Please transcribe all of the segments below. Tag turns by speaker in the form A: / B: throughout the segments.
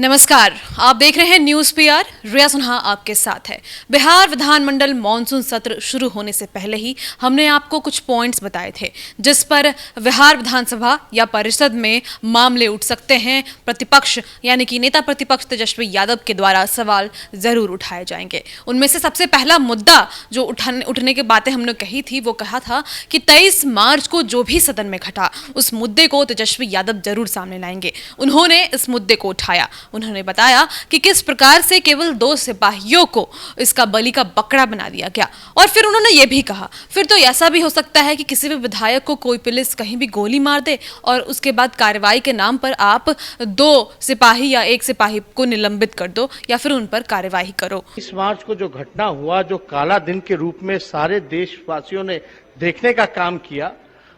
A: नमस्कार, आप देख रहे हैं न्यूज पीआर। रिया सिन्हा आपके साथ है। बिहार विधानमंडल मॉनसून सत्र शुरू होने से पहले ही हमने आपको कुछ पॉइंट्स बताए थे जिस पर बिहार विधानसभा या परिषद में मामले उठ सकते हैं। प्रतिपक्ष यानी कि नेता प्रतिपक्ष तेजस्वी यादव के द्वारा सवाल जरूर उठाए जाएंगे। उनमें से सबसे पहला मुद्दा जो उठने की बातें हमने कही थी वो कहा था कि 23 मार्च को जो भी सदन में घटा उस मुद्दे को तेजस्वी यादव जरूर सामने लाएंगे। उन्होंने इस मुद्दे को उठाया। उन्होंने बताया कि किस प्रकार से केवल 2 सिपाहियों को इसका बलि का बकरा बना दिया गया। और फिर उन्होंने ये भी कहा फिर तो ऐसा भी हो सकता है कि किसी भी विधायक को कोई पुलिस कहीं भी गोली मार दे और उसके बाद कार्रवाई के नाम पर आप 2 सिपाही या 1 सिपाही को निलंबित कर दो या फिर उन पर कार्रवाई करो।
B: इस मार्च को जो घटना हुआ, जो काला दिन के रूप में सारे देशवासियों ने देखने का काम किया,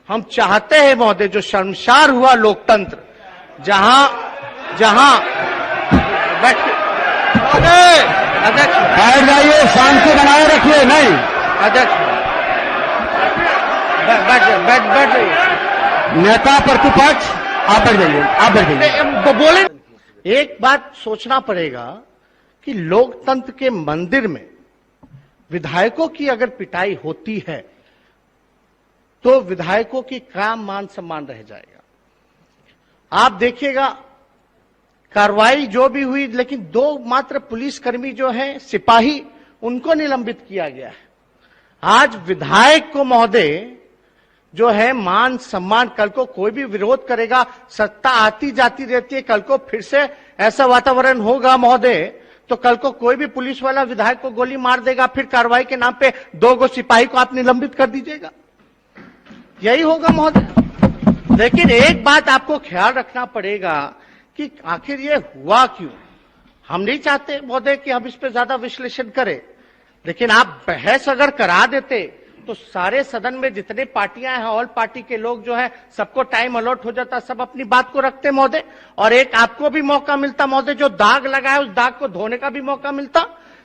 B: हम चाहते हैं महोदय जो शर्मसार हुआ लोकतंत्र, जहां अध्यक्ष
C: बैठ जाइए, शांति बनाए रखिए। नहीं
B: अध्यक्ष बैठ जाइए।
C: नेता प्रतिपक्ष आप बैठ जाइए, आप बैठ जाइए।
B: बोले एक बात सोचना पड़ेगा कि लोकतंत्र के मंदिर में विधायकों की अगर पिटाई होती है तो विधायकों की क्या मान सम्मान रह जाएगा। आप देखिएगा कार्रवाई जो भी हुई, लेकिन 2 मात्र पुलिसकर्मी जो हैं सिपाही, उनको निलंबित किया गया है। आज विधायक को महोदय जो है मान सम्मान, कल को कोई भी विरोध करेगा, सत्ता आती जाती रहती है, कल को फिर से ऐसा वातावरण होगा महोदय तो कल को कोई भी पुलिस वाला विधायक को गोली मार देगा, फिर कार्रवाई के नाम पे 2 सिपाही को आप निलंबित कर दीजिएगा। यही होगा महोदय। लेकिन एक बात आपको ख्याल रखना पड़ेगा कि आखिर ये हुआ क्यों। हम नहीं चाहते महोदय कि हम इस पे ज्यादा विश्लेषण करें, लेकिन आप बहस अगर करा देते तो सारे सदन में जितने पार्टियां हैं, ऑल पार्टी के लोग जो है, सबको टाइम अलॉट हो जाता, सब अपनी बात को रखते महोदय, और एक आपको भी मौका मिलता महोदय, जो दाग लगा है उस दाग को धोने का भी मौका मिलता।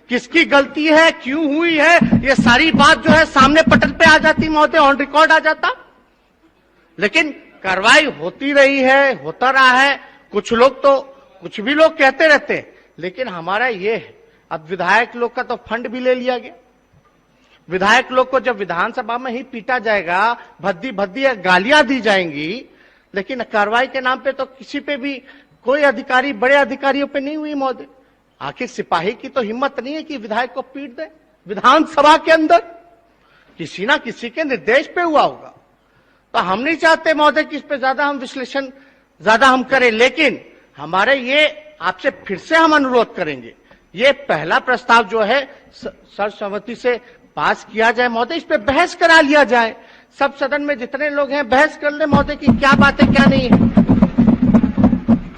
B: किसकी गलती है, क्यों हुई है, ये सारी बात जो है सामने पटल पे आ जाती महोदय, ऑन रिकॉर्ड आ जाता। लेकिन कार्रवाई होती रही है, होता रहा है। कुछ लोग तो कुछ भी लोग कहते रहते हैं, लेकिन हमारा ये है, अब विधायक लोग का तो फंड भी ले लिया गया। विधायक लोग को जब विधानसभा में ही पीटा जाएगा, भद्दी भद्दी गालियां दी जाएंगी, लेकिन कार्रवाई के नाम पे तो किसी पे भी कोई अधिकारी, बड़े अधिकारियों पे नहीं हुई महोदय। आखिर सिपाही की तो हिम्मत नहीं है कि विधायक को पीट दे विधानसभा के अंदर, किसी ना किसी के निर्देश पे हुआ होगा। तो हम नहीं चाहते महोदय कि इस पे ज्यादा हम विश्लेषण हम करें, लेकिन हमारे ये आपसे फिर से हम अनुरोध करेंगे, ये पहला प्रस्ताव जो है सर्वसम्मति से पास किया जाए महोदय, इस पे बहस करा लिया जाए। सब सदन में जितने लोग हैं बहस कर ले महोदय कि क्या बात है क्या नहीं है।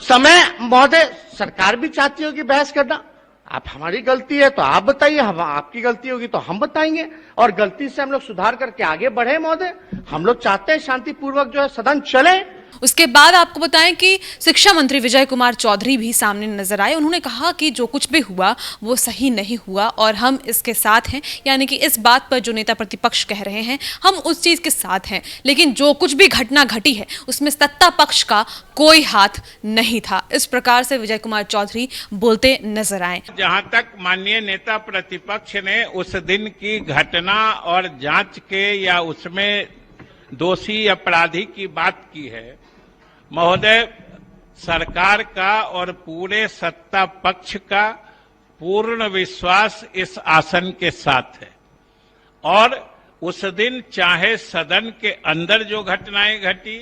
B: समय महोदय सरकार भी चाहती होगी बहस करना। आप हमारी गलती है तो आप बताइए, हम आपकी गलती होगी तो हम बताएंगे, और गलती से हम लोग सुधार करके आगे बढ़े महोदय। हम लोग चाहते हैं शांतिपूर्वक जो है सदन चले।
A: उसके बाद आपको बताएं कि शिक्षा मंत्री विजय कुमार चौधरी भी सामने नजर आए। उन्होंने कहा कि जो कुछ भी हुआ वो सही नहीं हुआ और हम इसके साथ हैं, यानी कि इस बात पर जो नेता प्रतिपक्ष कह रहे हैं हम उस चीज के साथ हैं, लेकिन जो कुछ भी घटना घटी है उसमें सत्ता पक्ष का कोई हाथ नहीं था। इस प्रकार से विजय कुमार चौधरी बोलते नजर आए।
D: जहां तक माननीय नेता प्रतिपक्ष ने उस दिन की घटना और जांच के या उसमें दोषी अपराधी की बात की है, महोदय सरकार का और पूरे सत्ता पक्ष का पूर्ण विश्वास इस आसन के साथ है। और उस दिन चाहे सदन के अंदर जो घटनाएं घटी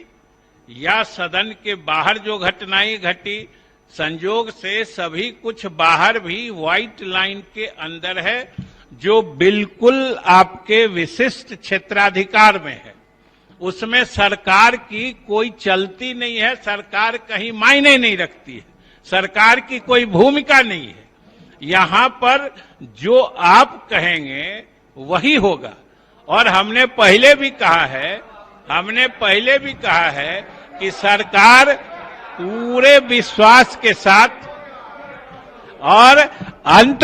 D: या सदन के बाहर जो घटनाएं घटी, संयोग से सभी कुछ बाहर भी व्हाइट लाइन के अंदर है, जो बिल्कुल आपके विशिष्ट क्षेत्राधिकार में है। उसमें सरकार की कोई चलती नहीं है, सरकार कहीं मायने नहीं रखती है, सरकार की कोई भूमिका नहीं है। यहां पर जो आप कहेंगे वही होगा। और हमने पहले भी कहा है कि सरकार पूरे विश्वास के साथ, और अंत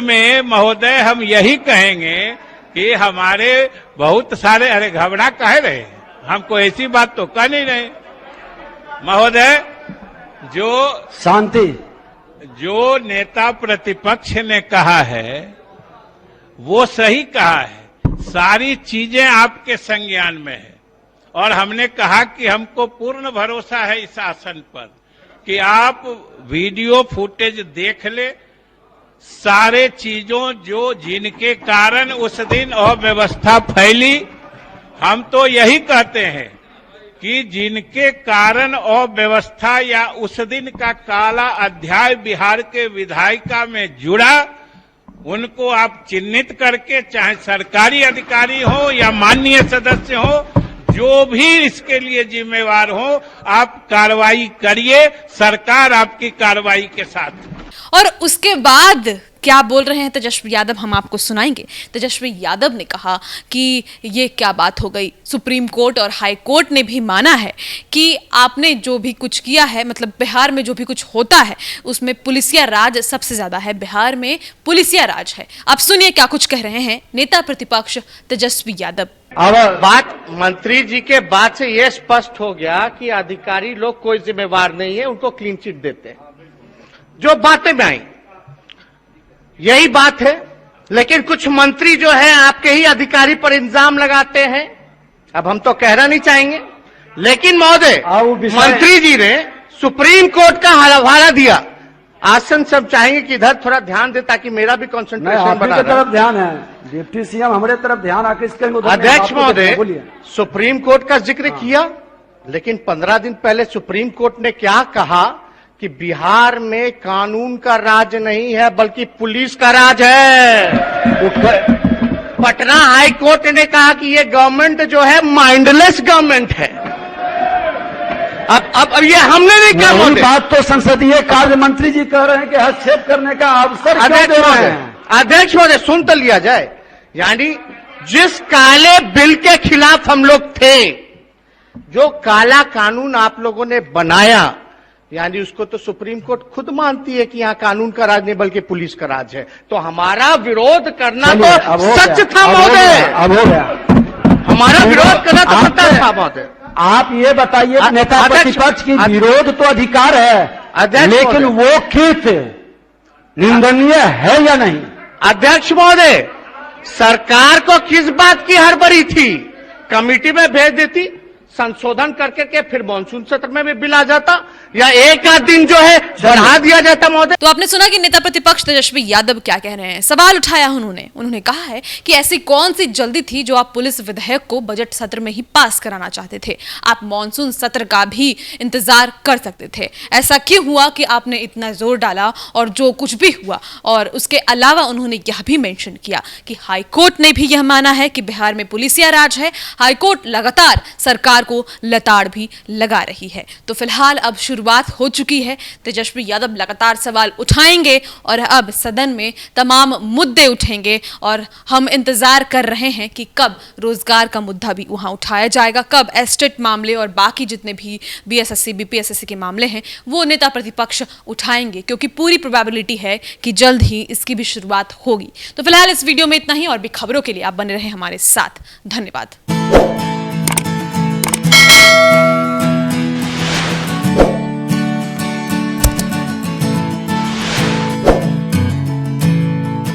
D: में महोदय हम यही कहेंगे कि हमारे बहुत सारे, अरे घबरा कह रहे हैं, हमको ऐसी बात तो कह नहीं रहे महोदय। जो
C: शांति।
D: जो नेता प्रतिपक्ष ने कहा है वो सही कहा है, सारी चीजें आपके संज्ञान में है और हमने कहा कि हमको पूर्ण भरोसा है इस आसन पर कि आप वीडियो फुटेज देख ले, सारे चीजों जो जिनके कारण उस दिन अव्यवस्था फैली, हम तो यही कहते हैं कि जिनके कारण अव्यवस्था या उस दिन का काला अध्याय बिहार के विधायिका में जुड़ा, उनको आप चिन्हित करके, चाहे सरकारी अधिकारी हो या माननीय सदस्य हो, जो भी इसके लिए जिम्मेवार हो, आप कार्रवाई करिए, सरकार आपकी कार्रवाई के साथ।
A: और उसके बाद क्या बोल रहे हैं तेजस्वी यादव, हम आपको सुनाएंगे। तेजस्वी यादव ने कहा कि ये क्या बात हो गई, सुप्रीम कोर्ट और हाई कोर्ट ने भी माना है कि आपने जो भी कुछ किया है, मतलब बिहार में जो भी कुछ होता है उसमें पुलिसिया राज सबसे ज्यादा है, बिहार में पुलिसिया राज है। आप सुनिए क्या कुछ कह रहे हैं नेता प्रतिपक्ष तेजस्वी यादव।
B: अब बात मंत्री जी के बात से यह स्पष्ट हो गया कि अधिकारी लोग कोई जिम्मेवार नहीं है, उनको क्लीन चिट देते हैं। जो बातें में आई यही बात है, लेकिन कुछ मंत्री जो है आपके ही अधिकारी पर इल्जाम लगाते हैं। अब हम तो कहना नहीं चाहेंगे, लेकिन महोदय मंत्री जी ने सुप्रीम कोर्ट का हवाला दिया। आसन सब चाहेंगे कि इधर थोड़ा ध्यान दे ताकि मेरा भी कंसंट्रेशन बना रहे।
C: तरफ ध्यान है, डिप्टी सीएम हमारे तरफ ध्यान आकृष्ट करेंगे।
B: अध्यक्ष महोदय, सुप्रीम कोर्ट का जिक्र किया, लेकिन 15 दिन पहले सुप्रीम कोर्ट ने क्या कहा कि बिहार में कानून का राज नहीं है बल्कि पुलिस का राज है। पटना हाई कोर्ट ने कहा कि ये गवर्नमेंट जो है माइंडलेस गवर्नमेंट है। अब ये हमने नहीं कहा महोदय,
C: बात तो संसदीय कार्य मंत्री जी कह रहे हैं कि हस्तक्षेप करने का अवसर क्यों दे रहे हैं।
B: अध्यक्ष महोदय सुन तो लिया जाए, यानी जिस काले बिल के खिलाफ हम लोग थे, जो काला कानून आप लोगों ने बनाया, यानी उसको तो सुप्रीम कोर्ट खुद मानती है कि यहाँ कानून का राज नहीं बल्कि पुलिस का राज है। तो हमारा विरोध करना तो सच था महोदय,
C: अब हो गया
B: हमारा विरोध करना तो सत्य था महोदय।
C: आप ये बताइए, नेता प्रतिपक्ष की विरोध तो अधिकार है, लेकिन वो कित निंदनीय है या नहीं?
B: अध्यक्ष महोदय, सरकार को किस बात की हड़बड़ी थी? कमेटी में भेज देती, संशोधन करके फिर मानसून सत्र में भी बिल आ जाता, या एक आध दिन जो है बढ़ा दिया जाता महोदय।
A: तो आपने सुना कि नेता प्रतिपक्ष तेजस्वी यादव क्या कह रहे हैं। सवाल उठाया उन्होंने कहा है कि ऐसी कौन सी जल्दी थी जो आप पुलिस विधेयक को बजट सत्र में ही पास कराना चाहते थे? आप मानसून सत्र का भी इंतजार कर सकते थे। ऐसा क्यों हुआ कि आपने इतना जोर डाला और जो कुछ भी हुआ? और उसके अलावा उन्होंने यह भी मेंशन किया कि हाईकोर्ट ने भी यह माना है कि बिहार में पुलिसिया राज है। हाईकोर्ट लगातार सरकार को लताड़ भी लगा रही है। तो फिलहाल अब शुरुआत हो चुकी है। तेजस्वी यादव लगातार सवाल उठाएंगे और अब सदन में तमाम मुद्दे उठेंगे और हम इंतजार कर रहे हैं कि कब रोजगार का मुद्दा भी वहां उठाया जाएगा, कब एस्टेट मामले और बाकी जितने भी बीएसएससी बीपीएसएससी के मामले हैं वो नेता प्रतिपक्ष उठाएंगे, क्योंकि पूरी प्रोबेबिलिटी है कि जल्द ही इसकी भी शुरुआत होगी। तो फिलहाल इस वीडियो में इतना ही, और भी खबरों के लिए आप बने रहे हमारे साथ। धन्यवाद।